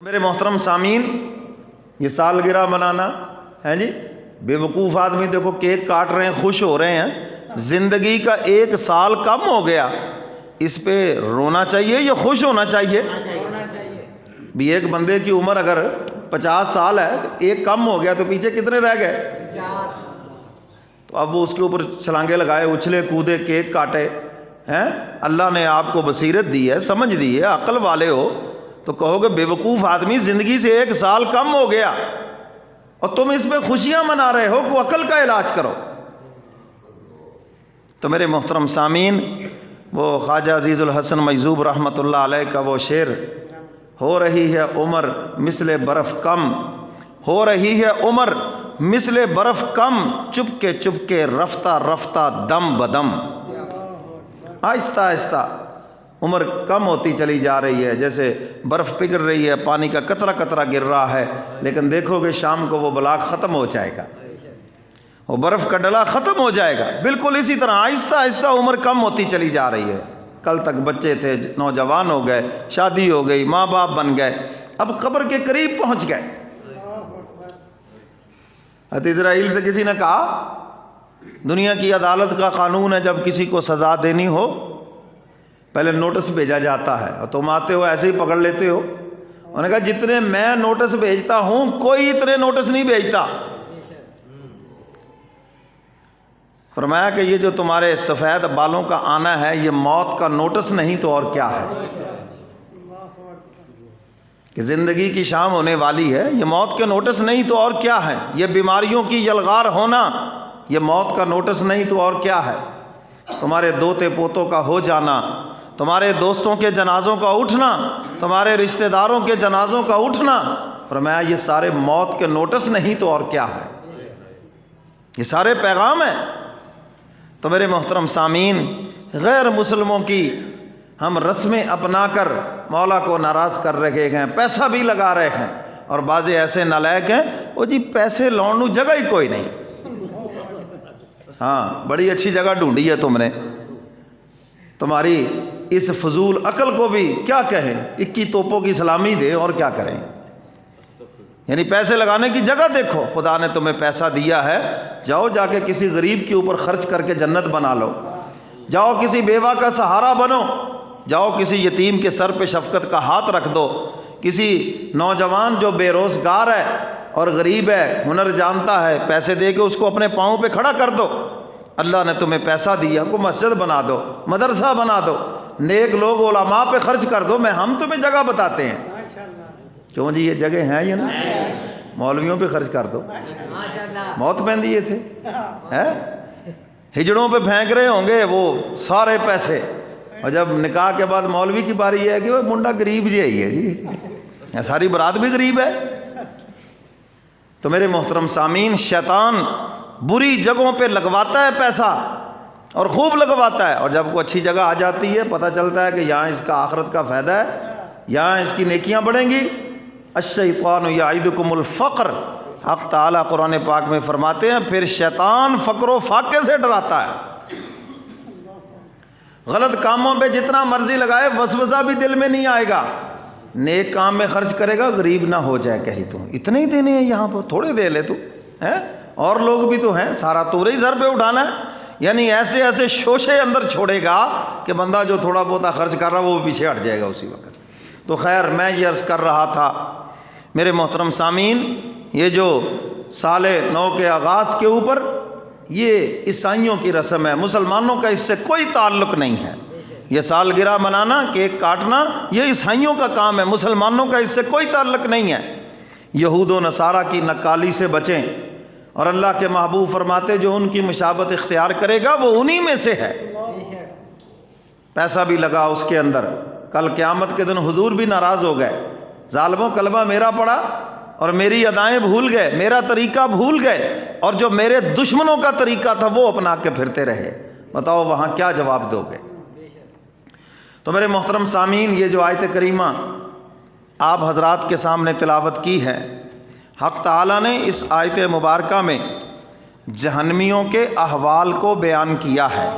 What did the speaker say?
میرے محترم سامعین، یہ سالگرہ منانا ہے جی، بے وقوف آدمی دیکھو کیک کاٹ رہے ہیں، خوش ہو رہے ہیں، زندگی کا 1 سال کم ہو گیا، اس پہ رونا چاہیے یا خوش ہونا چاہیے؟ بھی ایک بندے کی عمر اگر 50 سال ہے، 1 کم ہو گیا تو پیچھے کتنے رہ گئے؟ 50۔ تو اب وہ اس کے اوپر چھلانگے لگائے، اچھلے کودے، کیک کاٹے ہیں؟ اللہ نے آپ کو بصیرت دی ہے، سمجھ دی ہے، عقل والے ہو تو کہو گے بے وقوف آدمی زندگی سے 1 سال کم ہو گیا اور تم اس میں خوشیاں منا رہے ہو، کو عقل کا علاج کرو۔ تو میرے محترم سامعین، وہ خواجہ عزیز الحسن مجذوب رحمۃ اللہ علیہ کا وہ شعر، ہو رہی ہے عمر مثل برف کم، ہو رہی ہے عمر مثل برف کم، چپ کے رفتہ رفتہ دم بدم، آہستہ آہستہ عمر کم ہوتی چلی جا رہی ہے، جیسے برف پگھل رہی ہے، پانی کا قطرہ قطرہ گر رہا ہے، لیکن دیکھو گے شام کو وہ بلاک ختم ہو جائے گا، وہ برف کا ڈلا ختم ہو جائے گا۔ بالکل اسی طرح آہستہ آہستہ عمر کم ہوتی چلی جا رہی ہے۔ کل تک بچے تھے، نوجوان ہو گئے، شادی ہو گئی، ماں باپ بن گئے، اب قبر کے قریب پہنچ گئے۔ حضرت اسرائیل سے کسی نے کہا، دنیا کی عدالت کا قانون ہے جب کسی کو سزا دینی ہو پہلے نوٹس بھیجا جاتا ہے، اور تم آتے ہو ایسے ہی پکڑ لیتے ہو۔ انہوں نے کہا جتنے میں نوٹس بھیجتا ہوں کوئی اتنے نوٹس نہیں بھیجتا۔ فرمایا کہ یہ جو تمہارے سفید بالوں کا آنا ہے یہ موت کا نوٹس نہیں تو اور کیا ہے، کہ زندگی کی شام ہونے والی ہے، یہ موت کے نوٹس نہیں تو اور کیا ہے، یہ بیماریوں کی یلغار ہونا یہ موت کا نوٹس نہیں تو اور کیا ہے، تمہارے دوتے پوتوں کا ہو جانا، تمہارے دوستوں کے جنازوں کا اٹھنا، تمہارے رشتہ داروں کے جنازوں کا اٹھنا، فرمایا یہ سارے موت کے نوٹس نہیں تو اور کیا ہے، یہ سارے پیغام ہیں۔ تو میرے محترم سامعین، غیر مسلموں کی ہم رسمیں اپنا کر مولا کو ناراض کر رہے ہیں، پیسہ بھی لگا رہے ہیں، اور بعض ایسے نالائق ہیں وہ جی پیسے لوٹنے جگہ ہی کوئی نہیں، ہاں بڑی اچھی جگہ ڈھونڈی ہے تم نے، تمہاری اس فضول عقل کو بھی کیا کہیں، 21 توپوں کی سلامی دے اور کیا کریں، یعنی پیسے لگانے کی جگہ دیکھو، خدا نے تمہیں پیسہ دیا ہے، جاؤ جا کے کسی غریب کے اوپر خرچ کر کے جنت بنا لو، جاؤ کسی بیوہ کا سہارا بنو، جاؤ کسی یتیم کے سر پہ شفقت کا ہاتھ رکھ دو، کسی نوجوان جو بے روزگار ہے اور غریب ہے، ہنر جانتا ہے، پیسے دے کے اس کو اپنے پاؤں پہ کھڑا کر دو۔ اللہ نے تمہیں پیسہ دیا، کو مسجد بنا دو، مدرسہ بنا دو، نیک لوگ علماء پہ خرچ کر دو، ہم تمہیں جگہ بتاتے ہیں۔ کیوں جی یہ جگہ ہیں یہ نا، مولویوں پہ خرچ کر دو، موت پہن دیے تھے، ہجڑوں پہ پھینک رہے ہوں گے وہ سارے پیسے، اور جب نکاح کے بعد مولوی کی باری ہے کہ وہ منڈا غریب جی ہے جی، ساری برات بھی غریب ہے۔ تو میرے محترم سامعین، شیطان بری جگہوں پہ لگواتا ہے پیسہ اور خوب لگواتا ہے، اور جب کوئی اچھی جگہ آ جاتی ہے پتہ چلتا ہے کہ یہاں اس کا آخرت کا فائدہ ہے، یہاں اس کی نیکیاں بڑھیں گی۔ الشیطان یعدکم الفقر، حق تعالیٰ قرآن پاک میں فرماتے ہیں پھر شیطان فقر و فاقے سے ڈراتا ہے۔ غلط کاموں پہ جتنا مرضی لگائے وسوسہ بھی دل میں نہیں آئے گا، نیک کام میں خرچ کرے گا غریب نہ ہو جائے کہیں تو، اتنے ہی دینے ہیں یہاں پر، تھوڑے دے لے تو ہیں، اور لوگ بھی تو ہیں، سارا تورے ہی سر پہ اٹھانا ہے، یعنی ایسے ایسے شوشے اندر چھوڑے گا کہ بندہ جو تھوڑا بہت خرچ کر رہا وہ پیچھے ہٹ جائے گا اسی وقت۔ تو خیر میں یہ عرض کر رہا تھا میرے محترم سامعین، یہ جو سال نو کے آغاز کے اوپر یہ عیسائیوں کی رسم ہے، مسلمانوں کا اس سے کوئی تعلق نہیں ہے، یہ سالگرہ منانا، کیک کاٹنا یہ عیسائیوں کا کام ہے، مسلمانوں کا اس سے کوئی تعلق نہیں ہے۔ یہود و نصارہ کی نکالی سے بچیں، اور اللہ کے محبوب فرماتے جو ان کی مشابہت اختیار کرے گا وہ انہی میں سے ہے۔ پیسہ بھی لگا اس کے اندر، کل قیامت کے دن حضور بھی ناراض ہو گئے، ظالموں کلمہ میرا پڑھا اور میری ادائیں بھول گئے، میرا طریقہ بھول گئے، اور جو میرے دشمنوں کا طریقہ تھا وہ اپنا کے پھرتے رہے، بتاؤ وہاں کیا جواب دو گے؟ تو میرے محترم سامعین، یہ جو آیت کریمہ آپ حضرات کے سامنے تلاوت کی ہے، حق تعالیٰ نے اس آیت مبارکہ میں جہنمیوں کے احوال کو بیان کیا ہے۔